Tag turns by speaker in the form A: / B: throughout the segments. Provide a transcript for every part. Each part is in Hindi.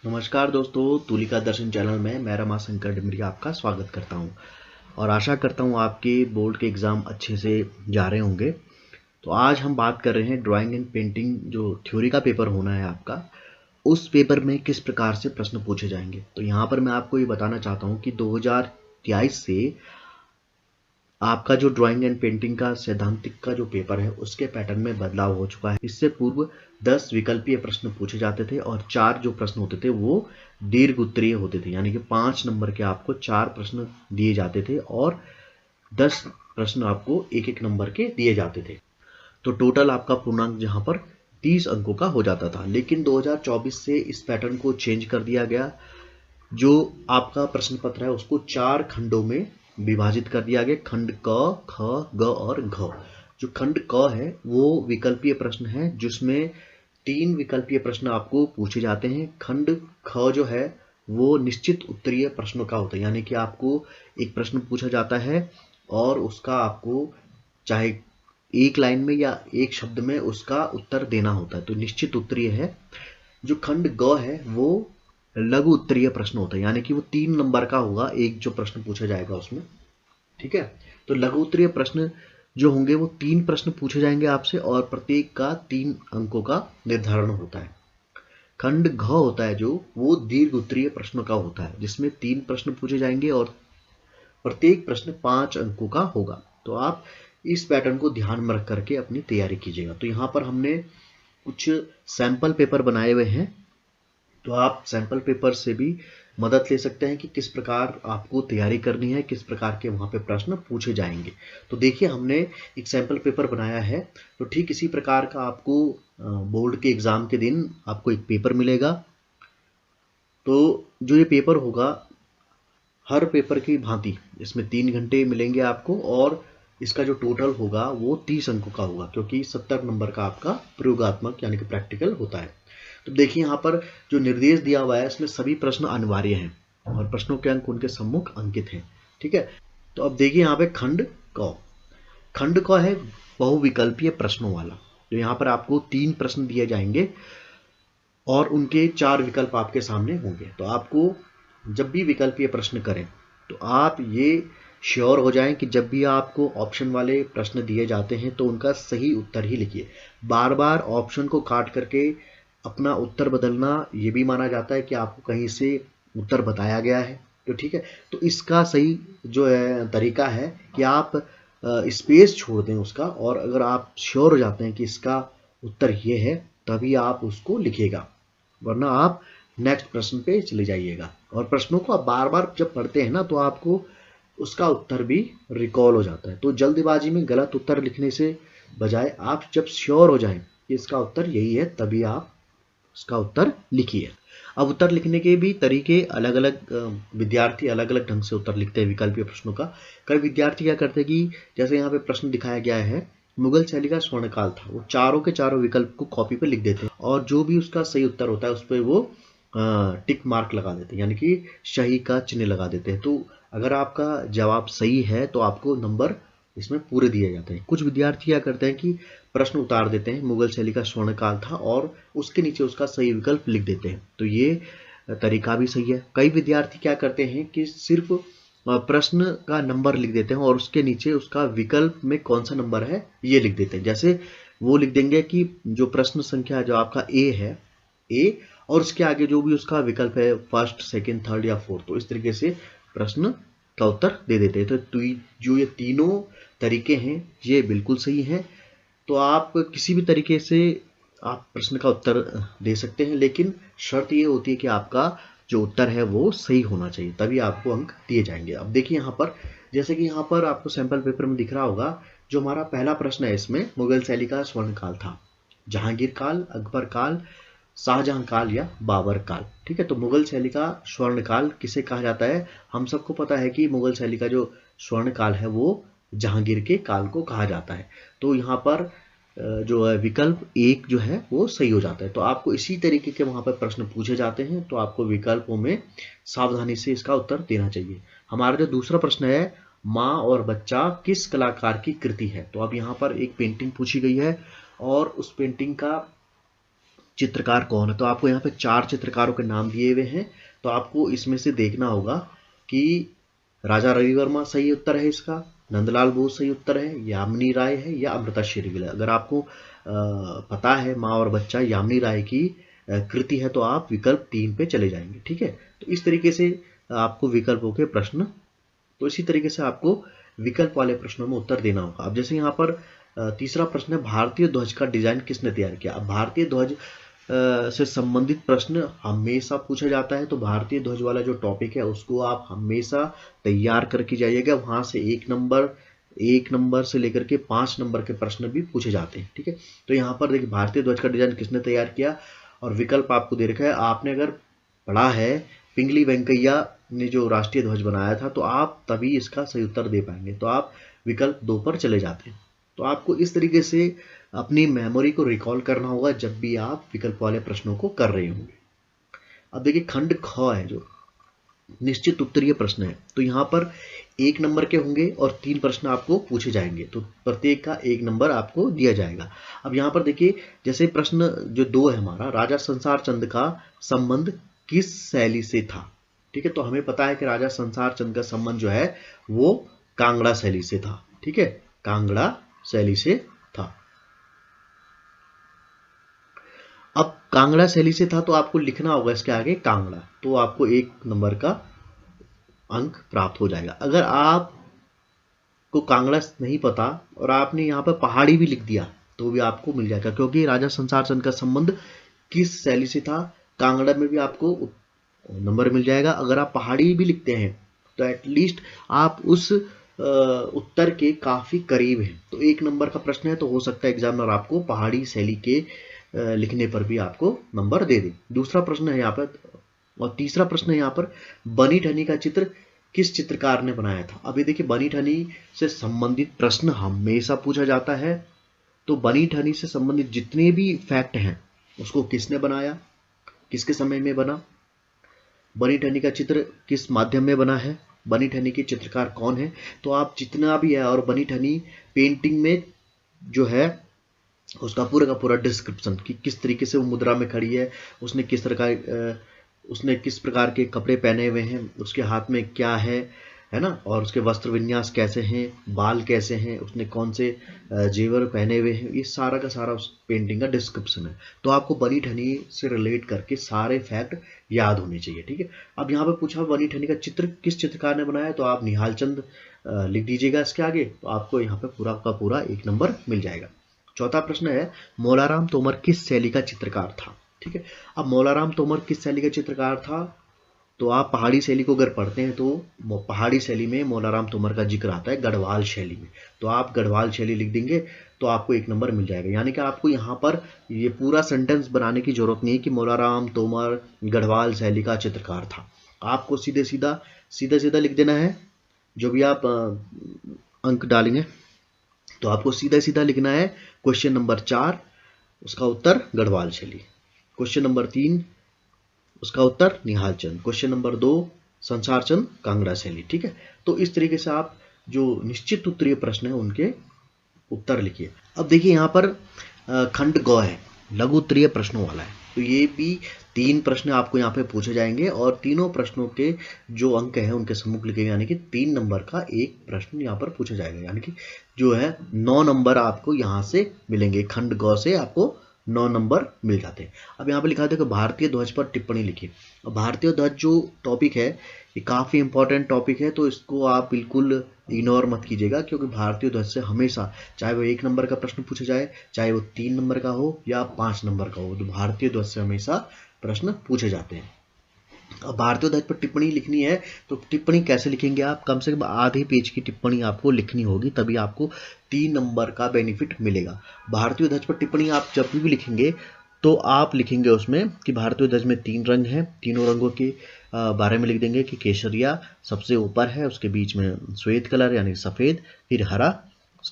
A: नमस्कार दोस्तों, तुलिका दर्शन चैनल में मैं रमाशंकर डिमरिया आपका स्वागत करता हूं और आशा करता हूं आपके बोर्ड के एग्ज़ाम अच्छे से जा रहे होंगे। तो आज हम बात कर रहे हैं ड्राइंग एंड पेंटिंग जो थ्योरी का पेपर होना है आपका, उस पेपर में किस प्रकार से प्रश्न पूछे जाएंगे। तो यहाँ पर मैं आपको ये बताना चाहता हूँ कि 2023 से आपका जो ड्राइंग एंड पेंटिंग का सैद्धांतिक का जो पेपर है उसके पैटर्न में बदलाव हो चुका है। इससे पूर्व 10 विकल्पीय प्रश्न पूछे जाते थे और 4 जो प्रश्न होते थे वो दीर्घ उत्तरीय होते थे, यानी कि 5 नंबर के आपको 4 प्रश्न दिए जाते थे और 10 प्रश्न आपको एक एक नंबर के दिए जाते थे। तो टोटल आपका पूर्णांक जहां पर 30 अंकों का हो जाता था, लेकिन 2024 से इस पैटर्न को चेंज कर दिया गया। जो आपका प्रश्न पत्र है उसको 4 खंडों में विभाजित कर दिया गया। खंड क, ख, ग और घ। जो खंड क है वो विकल्पीय प्रश्न है जिसमें 3 विकल्पीय प्रश्न आपको पूछे जाते हैं। खंड ख जो है वो निश्चित उत्तरीय प्रश्नों का होता है, यानी कि आपको एक प्रश्न पूछा जाता है और उसका आपको चाहे एक लाइन में या एक शब्द में उसका उत्तर देना होता है, तो निश्चित उत्तरीय है। जो खंड ग है वो लघु उत्तरीय प्रश्न होता है, यानी कि वो 3 नंबर का होगा, एक जो प्रश्न पूछा जाएगा उसमें। ठीक है, तो लघु उत्तरीय प्रश्न जो होंगे वो 3 प्रश्न पूछे जाएंगे आपसे और प्रत्येक का 3 अंकों का निर्धारण होता है। खंड घ होता है जो वो दीर्घ उत्तरीय प्रश्नों का होता है, जिसमें 3 प्रश्न पूछे जाएंगे और प्रत्येक प्रश्न 5 अंकों का होगा। तो आप इस पैटर्न को ध्यान में रख करके अपनी तैयारी कीजिएगा। तो यहाँ पर हमने कुछ सैंपल पेपर बनाए हुए हैं, तो आप सैंपल पेपर से भी मदद ले सकते हैं कि किस प्रकार आपको तैयारी करनी है, किस प्रकार के वहाँ पे प्रश्न पूछे जाएंगे। तो देखिए, हमने एक सैंपल पेपर बनाया है, तो ठीक इसी प्रकार का आपको बोर्ड के एग्जाम के दिन आपको एक पेपर मिलेगा। तो जो ये पेपर होगा हर पेपर की भांति इसमें 3 घंटे मिलेंगे आपको और इसका जो टोटल होगा वो 30 अंकों का होगा, क्योंकि 70 नंबर का आपका प्रयोगात्मक यानी कि प्रैक्टिकल होता है। तो देखिए, यहाँ पर जो निर्देश दिया हुआ है इसमें सभी प्रश्न अनिवार्य हैं और प्रश्नों के अंक उनके सम्मुख अंकित हैं। ठीक है, तो अब देखिए यहाँ पे खंड क। खंड क है बहुविकल्पीय प्रश्नों वाला। तो यहाँ पर आपको 3 प्रश्न दिए जाएंगे और उनके 4 विकल्प आपके सामने होंगे। तो आपको जब भी विकल्पीय प्रश्न करें तो आप ये श्योर हो जाएं कि जब भी आपको ऑप्शन वाले प्रश्न दिए जाते हैं तो उनका सही उत्तर ही लिखिए। बार बार ऑप्शन को काट करके अपना उत्तर बदलना ये भी माना जाता है कि आपको कहीं से उत्तर बताया गया है। तो ठीक है, तो इसका सही जो है तरीका है कि आप स्पेस छोड़ दें उसका, और अगर आप श्योर हो जाते हैं कि इसका उत्तर ये है तभी आप उसको लिखिएगा, वरना आप नेक्स्ट प्रश्न पे चले जाइएगा। और प्रश्नों को आप बार बार जब पढ़ते हैं ना तो आपको उसका उत्तर भी रिकॉल हो जाता है। तो जल्दबाजी में गलत उत्तर लिखने से बजाय आप जब श्योर हो जाएं कि इसका उत्तर यही है तभी आप उसका उत्तर लिखिए। अब उत्तर लिखने के भी तरीके अलग अलग, विद्यार्थी अलग अलग ढंग से उत्तर लिखते हैं विकल्पीय प्रश्नों का। कई विद्यार्थी क्या करते हैं कि जैसे यहाँ पे प्रश्न दिखाया गया है, मुगल शैली का स्वर्णकाल था, वो चारों के चारों विकल्प को कॉपी पे लिख देते हैं और जो भी उसका सही उत्तर होता है उस पर वो टिक मार्क लगा देते हैं, यानी कि सही का चिन्ह लगा देते हैं। तो अगर आपका जवाब सही है तो आपको नंबर इसमें पूरे दिए जाते हैं। कुछ विद्यार्थी क्या करते हैं कि प्रश्न उतार देते हैं मुगल शैली का स्वर्णकाल था और उसके नीचे उसका सही विकल्प लिख देते हैं, तो ये तरीका भी सही है। कई विद्यार्थी क्या करते हैं कि सिर्फ प्रश्न का नंबर लिख देते हैं और उसके नीचे उसका विकल्प में कौन सा नंबर है ये लिख देते हैं। जैसे वो लिख देंगे कि जो प्रश्न संख्या जो आपका ए है, ए, और उसके आगे जो भी उसका विकल्प है फर्स्ट, सेकंड, थर्ड या फोर्थ, तो इस तरीके से प्रश्न का उत्तर दे देते हैं। तो जो ये तीनों तरीके हैं ये बिल्कुल सही हैं। तो आप किसी भी तरीके से आप प्रश्न का उत्तर दे सकते हैं, लेकिन शर्त ये होती है कि आपका जो उत्तर है वो सही होना चाहिए, तभी आपको अंक दिए जाएंगे। अब देखिए यहाँ पर, जैसे कि यहाँ पर आपको सैंपल पेपर में दिख रहा होगा, जो हमारा पहला प्रश्न है इसमें मुगल शैली का स्वर्णकाल था, जहांगीर काल, अकबर काल, शाहजहां काल या बाबर काल। ठीक है, तो मुगल शैली का स्वर्णकाल किसे कहा जाता है? हम सबको पता है कि मुगल शैली का जो स्वर्णकाल है वो जहांगीर के काल को कहा जाता है। तो यहाँ पर जो है विकल्प एक जो है वो सही हो जाता है। तो आपको इसी तरीके के वहां पर प्रश्न पूछे जाते हैं, तो आपको विकल्पों में सावधानी से इसका उत्तर देना चाहिए। हमारा जो दूसरा प्रश्न है, माँ और बच्चा किस कलाकार की कृति है? तो अब यहाँ पर एक पेंटिंग पूछी गई है और उस पेंटिंग का चित्रकार कौन है। तो आपको यहाँ पे 4 चित्रकारों के नाम दिए हुए हैं, तो आपको इसमें से देखना होगा कि राजा रवि वर्मा सही उत्तर है इसका, नंदलाल बोस सही उत्तर है, यामिनी राय है, या अमृता शेरगिल है। अगर आपको पता है माँ और बच्चा यामिनी राय की कृति है, तो आप विकल्प 3 पे चले जाएंगे। ठीक है, तो इस तरीके से आपको विकल्पों के प्रश्न, तो इसी तरीके से आपको विकल्प वाले प्रश्नों में उत्तर देना होगा। अब जैसे यहाँ पर तीसरा प्रश्न है, भारतीय ध्वज का डिजाइन किसने तैयार किया। अब भारतीय ध्वज से संबंधित प्रश्न हमेशा पूछा जाता है, तो भारतीय ध्वज वाला जो टॉपिक है उसको आप हमेशा तैयार करके जाइएगा। वहां से 1 नंबर से लेकर के 5 नंबर के प्रश्न भी पूछे जाते हैं। ठीक है, तो यहाँ पर देखिए भारतीय ध्वज का डिजाइन किसने तैयार किया, और विकल्प आपको दे रखा है। आपने अगर पढ़ा है पिंगली वेंकैया ने जो राष्ट्रीय ध्वज बनाया था, तो आप तभी इसका सही उत्तर दे पाएंगे। तो आप विकल्प 2 पर चले जाते हैं। तो आपको इस तरीके से अपनी मेमोरी को रिकॉल करना होगा जब भी आप विकल्प वाले प्रश्नों को कर रहे होंगे। अब देखिए खंड ख है जो निश्चित उत्तरीय प्रश्न है, तो यहाँ पर 1 नंबर के होंगे और 3 प्रश्न आपको पूछे जाएंगे, तो प्रत्येक का 1 नंबर आपको दिया जाएगा। अब यहाँ पर देखिए जैसे प्रश्न जो 2 है हमारा, राजा संसार चंद का संबंध किस शैली से था। ठीक है, तो हमें पता है कि राजा संसार चंद का संबंध जो है वो कांगड़ा शैली से था। ठीक है, कांगड़ा शैली से था। अब कांगड़ा शैली से था, तो आपको लिखना होगा इसके आगे कांगड़ा, तो आपको 1 नंबर का अंक प्राप्त हो जाएगा। अगर आप को कांगड़ा नहीं पता और आपने यहाँ पर पहाड़ी भी लिख दिया तो भी आपको मिल जाएगा, क्योंकि राजा संसार चंद का संबंध किस शैली से था, कांगड़ा में भी आपको नंबर मिल जाएगा। अगर आप पहाड़ी भी लिखते हैं तो एटलीस्ट आप उस उत्तर के काफी करीब हैं। तो 1 नंबर का प्रश्न है, तो हो सकता है एग्जामिनर आपको पहाड़ी शैली के लिखने पर भी आपको नंबर दे दे। दूसरा प्रश्न है यहाँ पर, और तीसरा प्रश्न है यहाँ पर, बनी ठनी का चित्र किस चित्रकार ने बनाया था। अभी देखिए बनी ठनी से संबंधित प्रश्न हमेशा पूछा जाता है, तो बनी ठनी से संबंधित जितने भी फैक्ट हैं उसको किसने बनाया, किसके समय में बना, बनी ठनी का चित्र किस माध्यम में बना है, बनी ठनी के चित्रकार कौन है। तो आप जितना भी है, और बनी ठनी पेंटिंग में जो है उसका पूरा का पूरा डिस्क्रिप्शन कि किस तरीके से वो मुद्रा में खड़ी है, उसने किस प्रकार के कपड़े पहने हुए हैं, उसके हाथ में क्या है ना, और उसके वस्त्र विन्यास कैसे हैं, बाल कैसे हैं, उसने कौन से जेवर पहने हुए हैं, ये सारा का सारा उस पेंटिंग का डिस्क्रिप्शन है। तो आपको बनी ठनी से रिलेट करके सारे फैक्ट याद होने चाहिए। ठीक है, अब यहाँ पे पूछा बनी ठनी का चित्र किस चित्रकार ने बनाया, तो आप निहाल चंद लिख दीजिएगा इसके आगे, तो आपको यहाँ पे पूरा का पूरा 1 नंबर मिल जाएगा। चौथा प्रश्न है, मौलाराम तोमर किस शैली का चित्रकार था। ठीक है, अब मौलाराम तोमर किस शैली का चित्रकार था, तो आप पहाड़ी शैली को अगर पढ़ते हैं तो पहाड़ी शैली में मौलाराम तोमर का जिक्र आता है गढ़वाल शैली में, तो आप गढ़वाल शैली लिख देंगे तो आपको 1 नंबर मिल जाएगा। यानी कि आपको यहाँ पर ये पूरा सेंटेंस बनाने की जरूरत नहीं है कि मौलाराम तोमर गढ़वाल शैली का चित्रकार था। आपको सीधे सीधा लिख देना है। जो भी आप अंक डालेंगे तो आपको सीधा लिखना है क्वेश्चन नंबर 4 उसका उत्तर गढ़वाल शैली, क्वेश्चन नंबर 3 उसका उत्तर निहाल चंद, क्वेश्चन नंबर 2 संसार चंद कांगड़ा शैली। ठीक है, तो इस तरीके से आप जो निश्चित उत्तरीय प्रश्न है उनके उत्तर लिखिए। अब देखिए यहाँ पर खंड ग है, लघु उत्तरीय प्रश्नों वाला है, तो ये भी 3 प्रश्न आपको यहाँ पे पूछे जाएंगे और तीनों प्रश्नों के जो अंक हैं उनके सम्मुख लिखे, यानी कि 3 नंबर का 1 प्रश्न यहाँ पर पूछा जाएगा, यानी कि जो है 9 नंबर आपको यहाँ से मिलेंगे। खंड ग से आपको 9 नंबर मिल जाते हैं। अब यहाँ पे लिखा था कि भारतीय ध्वज पर टिप्पणी लिखिए। अब भारतीय ध्वज जो टॉपिक है ये काफ़ी इंपॉर्टेंट टॉपिक है, तो इसको आप बिल्कुल इग्नोर मत कीजिएगा, क्योंकि भारतीय ध्वज से हमेशा चाहे वो 1 नंबर का प्रश्न पूछा जाए, चाहे वो 3 नंबर का हो या 5 नंबर का हो, तो भारतीय ध्वज से हमेशा प्रश्न पूछे जाते हैं। अब भारतीय ध्वज पर टिप्पणी लिखनी है, तो टिप्पणी कैसे लिखेंगे आप, कम से कम आधे पेज की टिप्पणी आपको लिखनी होगी, तभी आपको 3 नंबर का बेनिफिट मिलेगा। भारतीय ध्वज पर टिप्पणी आप जब भी लिखेंगे तो आप लिखेंगे उसमें कि भारतीय ध्वज में 3 रंग हैं, तीनों रंगों के बारे में लिख देंगे कि केसरिया सबसे ऊपर है, उसके बीच में श्वेत कलर यानी सफ़ेद, फिर हरा।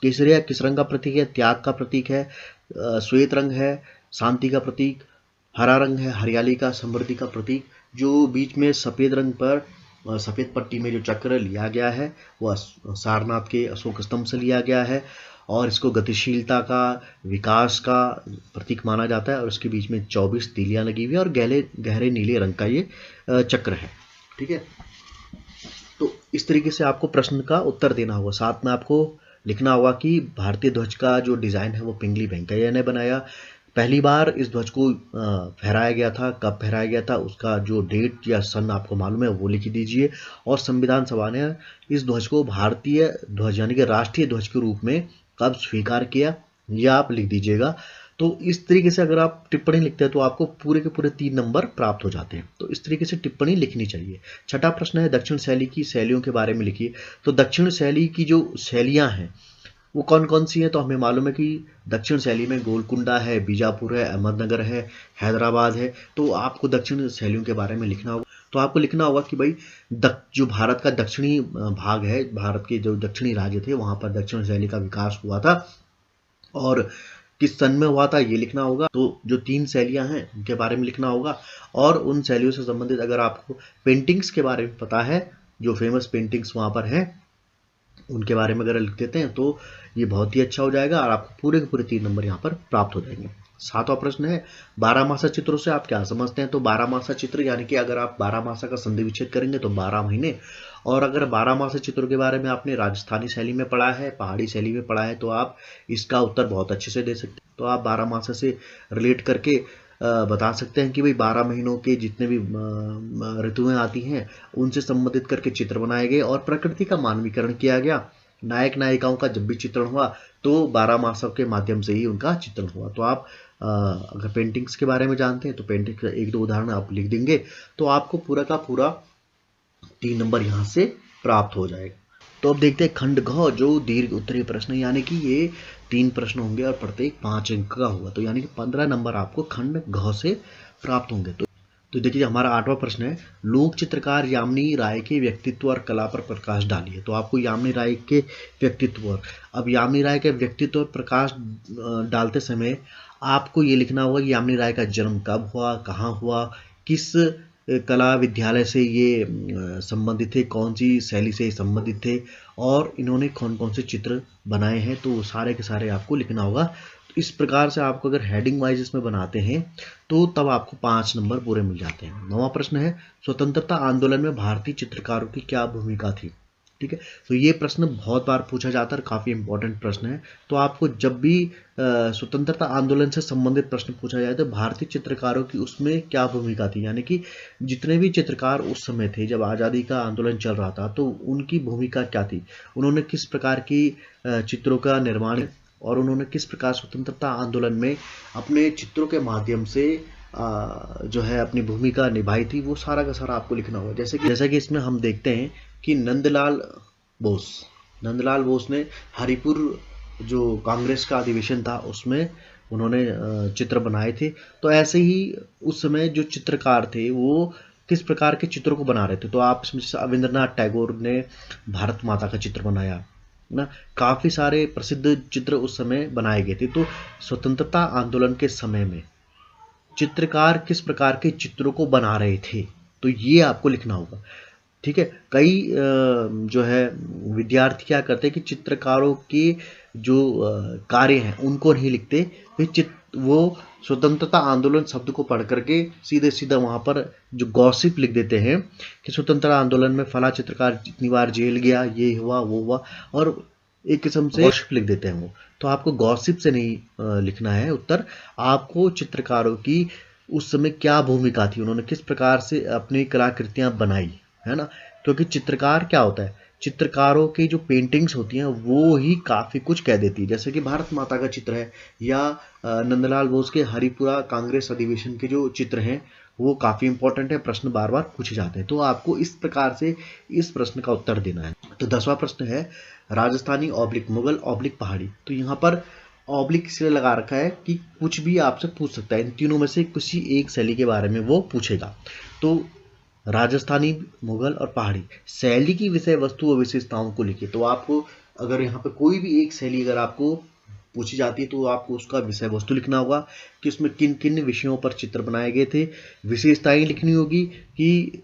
A: केसरिया किस रंग का प्रतीक है, त्याग का प्रतीक है, श्वेत रंग है शांति का प्रतीक, हरा रंग है हरियाली का समृद्धि का प्रतीक, जो बीच में सफ़ेद रंग पर सफ़ेद पट्टी में जो चक्र लिया गया है वह सारनाथ के अशोक स्तंभ से लिया गया है, और इसको गतिशीलता का, विकास का प्रतीक माना जाता है। और इसके बीच में 24 तीलियां लगी हुई है और गहरे गहरे नीले रंग का ये चक्र है। ठीक है, तो इस तरीके से आपको प्रश्न का उत्तर देना होगा। साथ में आपको लिखना होगा कि भारतीय ध्वज का जो डिज़ाइन है वो पिंगली वेंकैया ने बनाया। पहली बार इस ध्वज को फहराया गया था, कब फहराया गया था, उसका जो डेट या सन आपको मालूम है वो लिख दीजिए। और संविधान सभा ने इस ध्वज को भारतीय ध्वज यानी कि राष्ट्रीय ध्वज के रूप में कब स्वीकार किया, यह आप लिख दीजिएगा। तो इस तरीके से अगर आप टिप्पणी लिखते हैं तो आपको पूरे के पूरे 3 नंबर प्राप्त हो जाते हैं। तो इस तरीके से टिप्पणी लिखनी चाहिए। छठा प्रश्न है दक्षिण शैली की शैलियों के बारे में लिखिए। तो दक्षिण शैली की जो शैलियां हैं वो कौन कौन सी हैं, तो हमें मालूम है कि दक्षिण शैली में गोलकुंडा है, बीजापुर है, अहमदनगर है, हैदराबाद है। तो आपको दक्षिण शैलियों के बारे में लिखना होगा। तो आपको लिखना होगा कि भाई जो भारत का दक्षिणी भाग है, भारत के जो दक्षिणी राज्य थे वहां पर दक्षिण शैली का विकास हुआ था और किस सन में हुआ था ये लिखना होगा। तो जो 3 शैलियां हैं उनके बारे में लिखना होगा। और उन शैलियों से संबंधित अगर आपको पेंटिंग्स के बारे में पता है, जो फेमस पेंटिंग्स वहां पर हैं उनके बारे में अगर लिख देते हैं तो ये बहुत ही अच्छा हो जाएगा और आपको पूरे के पूरे 3 नंबर यहाँ पर प्राप्त हो जाएंगे। 7वां प्रश्न है 12मासा चित्रों से आप क्या समझते हैं। तो 12मासा चित्र यानी कि अगर आप 12मासा का संधि विच्छेद करेंगे तो 12 महीने। और अगर 12मासा चित्रों के बारे में आपने राजस्थानी शैली में पढ़ा है, पहाड़ी शैली में पढ़ा है, तो आप इसका उत्तर बहुत अच्छे से दे सकते हैं। तो आप 12मासा से रिलेट करके बता सकते हैं कि भाई 12 महीनों के जितने भी ऋतुएं आती हैं उनसे संबंधित करके चित्र बनाए गए और प्रकृति का मानवीकरण किया गया। नायक नायिकाओं का जब भी चित्रण हुआ तो 12मासा के माध्यम से ही उनका चित्रण हुआ। तो आप अगर पेंटिंग्स के बारे में जानते हैं तो पेंटिंग का 1-2 उदाहरण आप लिख देंगे तो आपको पूरा का पूरा 3 नंबर यहाँ से प्राप्त हो जाएगा। तो अब देखते हैं खंड घ जो दीर्घ उत्तरीय प्रश्न, यानी कि ये 3 प्रश्न होंगे और प्रत्येक 5 अंक का होगा। तो यानी कि 15 नंबर आपको खंड घ से प्राप्त होंगे। तो देखिए हमारा 8वां प्रश्न है लोक चित्रकार यामिनी राय के व्यक्तित्व और कला पर प्रकाश डालिए। तो आपको यामिनी राय के व्यक्तित्व, अब यामिनी राय के व्यक्तित्व पर प्रकाश डालते समय आपको ये लिखना होगा कि यामिनी राय का जन्म कब हुआ, कहाँ हुआ, किस कला विद्यालय से ये संबंधित थे, कौन सी शैली से संबंधित थे और इन्होंने कौन कौन से चित्र बनाए हैं। तो सारे के सारे आपको लिखना होगा। तो इस प्रकार से आपको अगर हेडिंग वाइज इसमें बनाते हैं तो तब आपको 5 नंबर पूरे मिल जाते हैं। 9वां प्रश्न है स्वतंत्रता आंदोलन में भारतीय चित्रकारों की क्या भूमिका थी। ठीक है, तो ये प्रश्न बहुत बार पूछा जाता है, काफ़ी इंपॉर्टेंट प्रश्न है। तो आपको जब भी स्वतंत्रता आंदोलन से संबंधित प्रश्न पूछा जाए तो भारतीय चित्रकारों की उसमें क्या भूमिका थी, यानी कि जितने भी चित्रकार उस समय थे जब आज़ादी का आंदोलन चल रहा था तो उनकी भूमिका क्या थी, उन्होंने किस प्रकार की चित्रों का निर्माण और उन्होंने किस प्रकार स्वतंत्रता आंदोलन में अपने चित्रों के माध्यम से जो है अपनी भूमिका निभाई थी, वो सारा का सारा आपको लिखना होगा। जैसा कि इसमें हम देखते हैं कि नंदलाल बोस ने हरिपुर जो कांग्रेस का अधिवेशन था उसमें उन्होंने चित्र बनाए थे। तो ऐसे ही उस समय जो चित्रकार थे वो किस प्रकार के चित्रों को बना रहे थे। तो आप इसमें रविंद्रनाथ टैगोर ने भारत माता का चित्र बनाया ना, काफी सारे प्रसिद्ध चित्र उस समय बनाए गए थे। तो स्वतंत्रता आंदोलन के समय में चित्रकार किस प्रकार के चित्रों को बना रहे थे तो ये आपको लिखना होगा। ठीक है, कई जो है विद्यार्थी क्या करते हैं कि चित्रकारों के जो कार्य हैं उनको नहीं लिखते, वो स्वतंत्रता आंदोलन शब्द को पढ़ करके सीधे सीधा वहां पर जो गॉसिप लिख देते हैं कि स्वतंत्रता आंदोलन में फला चित्रकार इतनी बार जेल गया, ये हुआ वो हुआ, और एक किस्म से गॉसिप लिख देते हैं वो। तो आपको गॉसिप से नहीं लिखना है उत्तर, आपको चित्रकारों की उस समय क्या भूमिका थी, उन्होंने किस प्रकार से अपनी कलाकृतियां बनाई, है ना। क्योंकि चित्रकार क्या होता है, चित्रकारों की जो पेंटिंग्स होती हैं वो ही काफ़ी कुछ कह देती है। जैसे कि भारत माता का चित्र है या नंदलाल बोस के हरिपुरा कांग्रेस अधिवेशन के जो चित्र हैं वो काफ़ी इंपॉर्टेंट है, प्रश्न बार बार पूछे जाते हैं। तो आपको इस प्रकार से इस प्रश्न का उत्तर देना है। तो 10वां प्रश्न है राजस्थानी ऑब्लिक मुगल ऑब्लिक पहाड़ी। तो यहाँ पर ऑब्लिक इसलिए लगा रखा है कि कुछ भी आपसे पूछ सकता है, इन तीनों में से किसी एक शैली के बारे में वो पूछेगा। तो राजस्थानी, मुगल और पहाड़ी शैली की विषय वस्तु और विशेषताओं को लिखिए। तो आपको अगर यहाँ पे कोई भी एक शैली अगर आपको पूछी जाती है तो आपको उसका विषय वस्तु लिखना होगा कि उसमें किन किन विषयों पर चित्र बनाए गए थे। विशेषताएं लिखनी होगी कि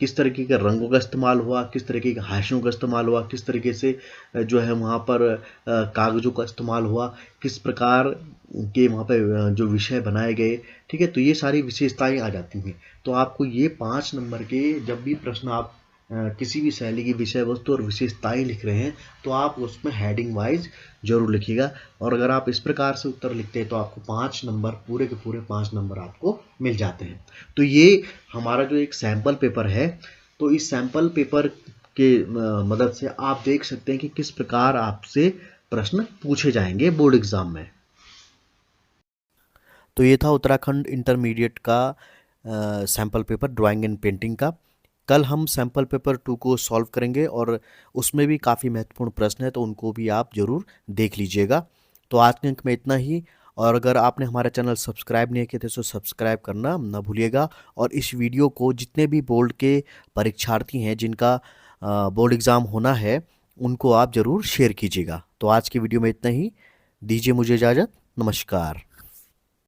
A: किस तरीके के रंगों का इस्तेमाल हुआ, किस तरीके के हाशियों का इस्तेमाल हुआ, किस तरीके से जो है वहाँ पर कागज़ों का इस्तेमाल हुआ, किस प्रकार के वहाँ पे जो विषय बनाए गए। ठीक है, तो ये सारी विशेषताएं आ जाती हैं। तो आपको ये 5 नंबर के जब भी प्रश्न आप किसी भी शैली की विषय वस्तु और विशेषताएं लिख रहे हैं तो आप उसमें हेडिंग वाइज जरूर लिखिएगा। और अगर आप इस प्रकार से उत्तर लिखते हैं तो आपको 5 नंबर, पूरे के पूरे 5 नंबर आपको मिल जाते हैं। तो ये हमारा जो एक सैंपल पेपर है, तो इस सैंपल पेपर के मदद से आप देख सकते हैं कि किस प्रकार आपसे प्रश्न पूछे जाएंगे बोर्ड एग्जाम में। तो ये था उत्तराखंड इंटरमीडिएट का sample paper drawing and painting का। कल हम सैम्पल पेपर 2 को सॉल्व करेंगे और उसमें भी काफ़ी महत्वपूर्ण प्रश्न है, तो उनको भी आप ज़रूर देख लीजिएगा। तो आज के अंक में इतना ही। और अगर आपने हमारा चैनल सब्सक्राइब नहीं किया तो सब्सक्राइब करना ना भूलिएगा। और इस वीडियो को जितने भी बोर्ड के परीक्षार्थी हैं जिनका बोर्ड एग्ज़ाम होना है, उनको आप ज़रूर शेयर कीजिएगा। तो आज की वीडियो में इतना ही। दीजिए मुझे इजाज़त। नमस्कार।